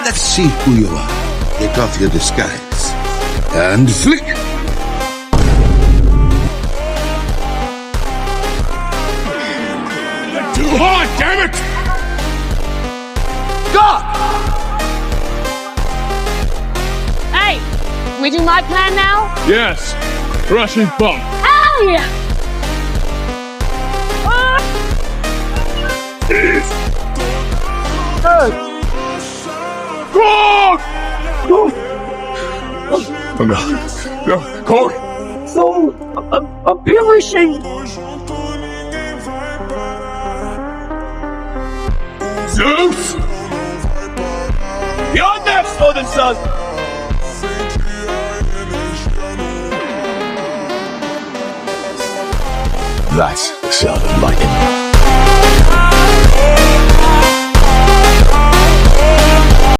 Let's see who you are. Take off your disguise. And flick! Too hard, damn it! God! Hey, we do my plan now? Yes, rushing bump. Oh yeah! Oh no, no, Corey! So, I'm perishing. Zeus! You're next, Odin son! That's the sound of lightning.